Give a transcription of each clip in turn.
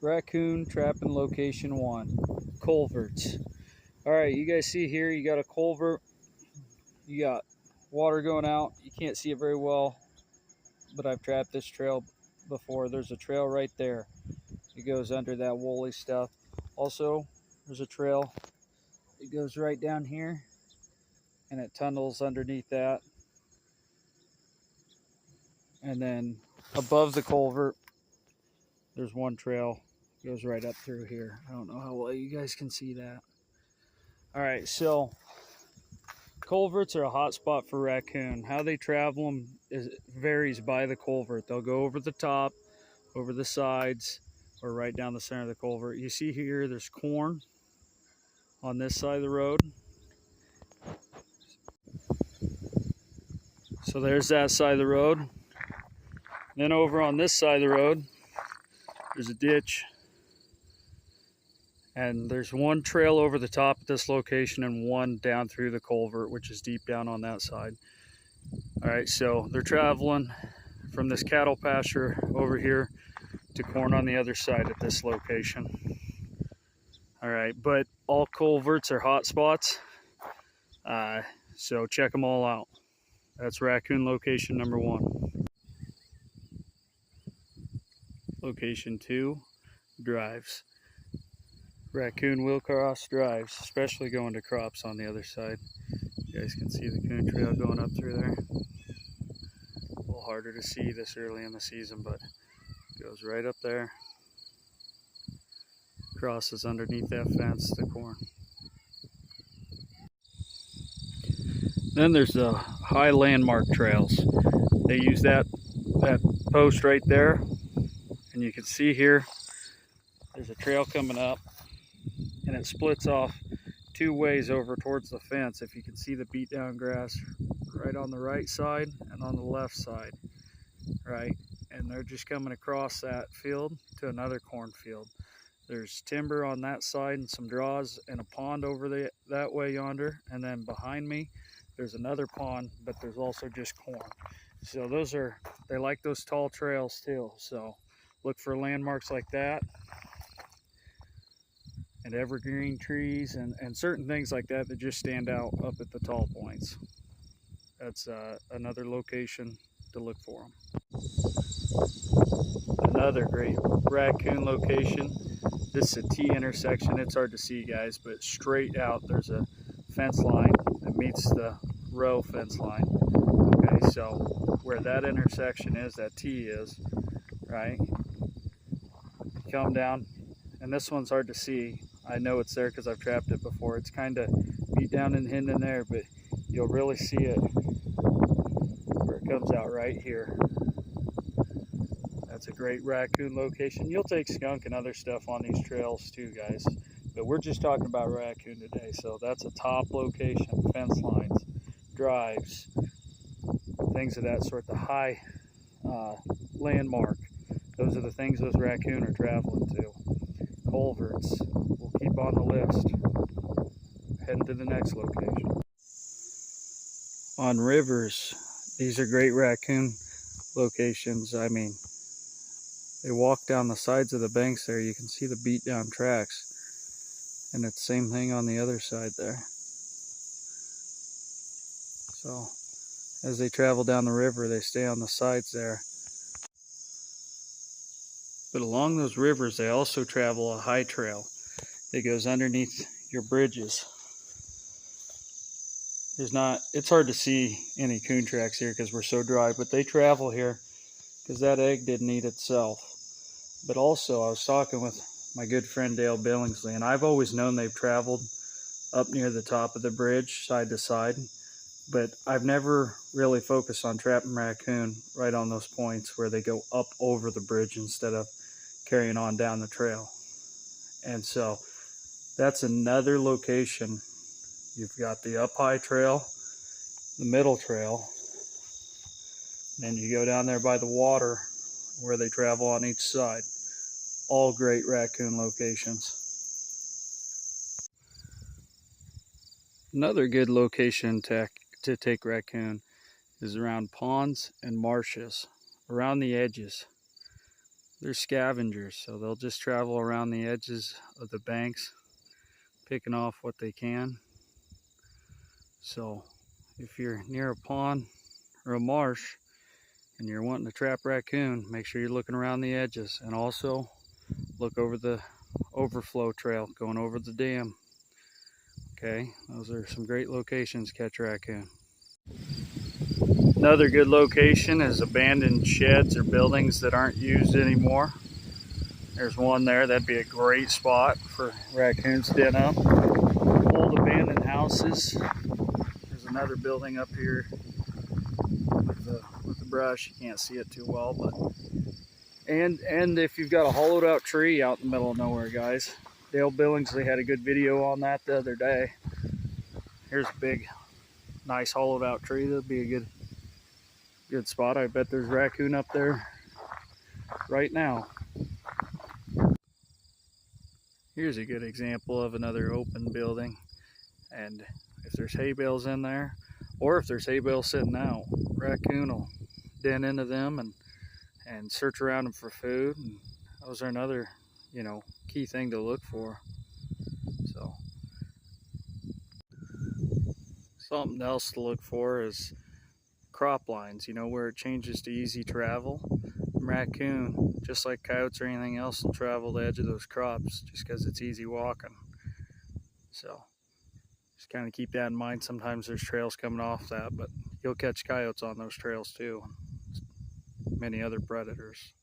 Raccoon trapping location 1, culverts. All right, you guys see here, you got a culvert, you got water going out. You can't see it very well, but I've trapped this trail before. There's a trail right there. It goes under that woolly stuff. Also, there's a trail. It goes right down here and it tunnels underneath that. And then above the culvert, there's one trail. It goes right up through here. I don't know how well you guys can see that. All right, so culverts are a hot spot for raccoon. How they travel them varies by the culvert. They'll go over the top, over the sides, or right down the center of the culvert. You see here, there's corn on this side of the road. So there's that side of the road. Then over on this side of the road, there's a ditch. And there's one trail over the top at this location and one down through the culvert, which is deep down on that side. All right, so they're traveling from this cattle pasture over here to corn on the other side at this location. All right, but all culverts are hot spots, so check them all out. That's raccoon location number 1. Location 2, drives. Raccoon will cross drives, especially going to crops on the other side. You guys can see the coon trail going up through there. A little harder to see this early in the season, but it goes right up there. Crosses underneath that fence to corn. Then there's the high landmark trails. They use that post right there, and you can see here there's a trail coming up, and it splits off 2 ways over towards the fence. If you can see the beat down grass right on the right side and on the left side, right? And they're just coming across that field to another cornfield. There's timber on that side and some draws and a pond over that way yonder. And then behind me, there's another pond, but there's also just corn. So they like those tall trails too. So look for landmarks like that and evergreen trees and certain things like that that just stand out up at the tall points. That's another location to look for them. Another great raccoon location. This is a T intersection. It's hard to see, guys, but straight out there's a fence line that meets the row fence line. Okay, so where that intersection is, that T is, right? Come down, and this one's hard to see. I know it's there because I've trapped it before. It's kind of beat down and hidden in there, but you'll really see it where it comes out right here. That's a great raccoon location. You'll take skunk and other stuff on these trails too, guys, but we're just talking about raccoon today. So that's a top location. Fence lines, drives, things of that sort. The high landmark, those are the things those raccoon are traveling to. Culverts, we'll keep on the list. Heading to the next location. On rivers, these are great raccoon locations. I mean, they walk down the sides of the banks there. You can see the beat down tracks, and it's the same thing on the other side there. So as they travel down the river, they stay on the sides there. But along those rivers, they also travel a high trail that goes underneath your bridges. It's hard to see any coon tracks here because we're so dry, but they travel here because that egg didn't eat itself. But also, I was talking with my good friend Dale Billingsley, and I've always known they've traveled up near the top of the bridge, side to side, but I've never really focused on trapping raccoon right on those points where they go up over the bridge instead of carrying on down the trail. And so that's another location. You've got the up high trail, the middle trail, and then you go down there by the water where they travel on each side. All great raccoon locations. Another good location to take raccoon is around ponds and marshes, around the edges. They're scavengers, so they'll just travel around the edges of the banks, picking off what they can. So if you're near a pond or a marsh and you're wanting to trap raccoon, make sure you're looking around the edges, and also look over the overflow trail going over the dam. Okay, those are some great locations to catch raccoon. Another good location is abandoned sheds or buildings that aren't used anymore. There's one there, that'd be a great spot for raccoons to den up. Old abandoned houses. There's another building up here with the brush. You can't see it too well, but and if you've got a hollowed out tree out in the middle of nowhere, guys. Dale Billingsley had a good video on that the other day. Here's a big, nice hollowed out tree. That'd be a good spot. I bet there's raccoon up there right now. Here's a good example of another open building, and if there's hay bales in there, or if there's hay bales sitting out, raccoon will den into them and search around them for food, and those are another, key thing to look for. So something else to look for is crop lines, where it changes to easy travel. Raccoon, just like coyotes or anything else, will travel the edge of those crops just because it's easy walking. So just kind of keep that in mind. Sometimes there's trails coming off that, but you'll catch coyotes on those trails too. Many other predators.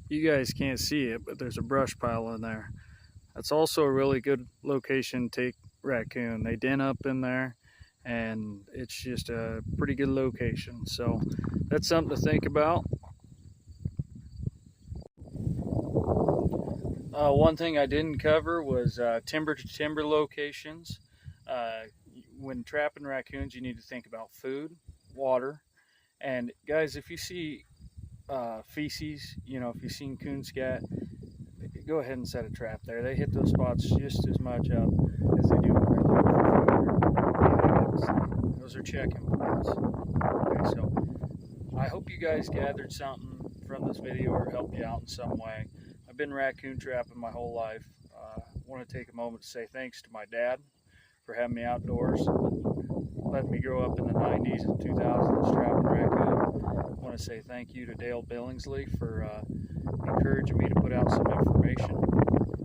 You guys can't see it, but there's a brush pile in there. That's also a really good location to take raccoon. They den up in there, and it's just a pretty good location. So that's something to think about. One thing I didn't cover was timber to timber locations. When trapping raccoons, you need to think about food, water, and guys, if you see feces, if you've seen coon scat, go ahead and set a trap there. They hit those spots just as much up as they do when they're looking for food. Those are check-in points. Okay, so I hope you guys gathered something from this video or helped you out in some way. I've been raccoon trapping my whole life. I want to take a moment to say thanks to my dad for having me outdoors, letting me grow up in the 90s and 2000s trapping raccoon. I want to say thank you to Dale Billingsley for encouraging me to put out some information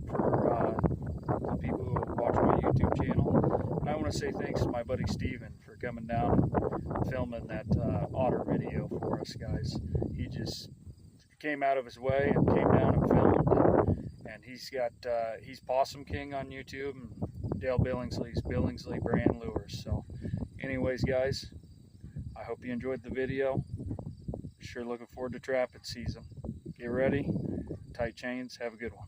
for the people who watch my YouTube channel. And I want to say thanks to my buddy Steven for coming down and filming that otter video for us, guys. He just came out of his way and came down and filmed, and he's Possum King on YouTube, and Dale Billingsley's Billingsley Brand Lures. So anyways, guys, I hope you enjoyed the video. Sure looking forward to trapping season. Get ready, tight chains, have a good one.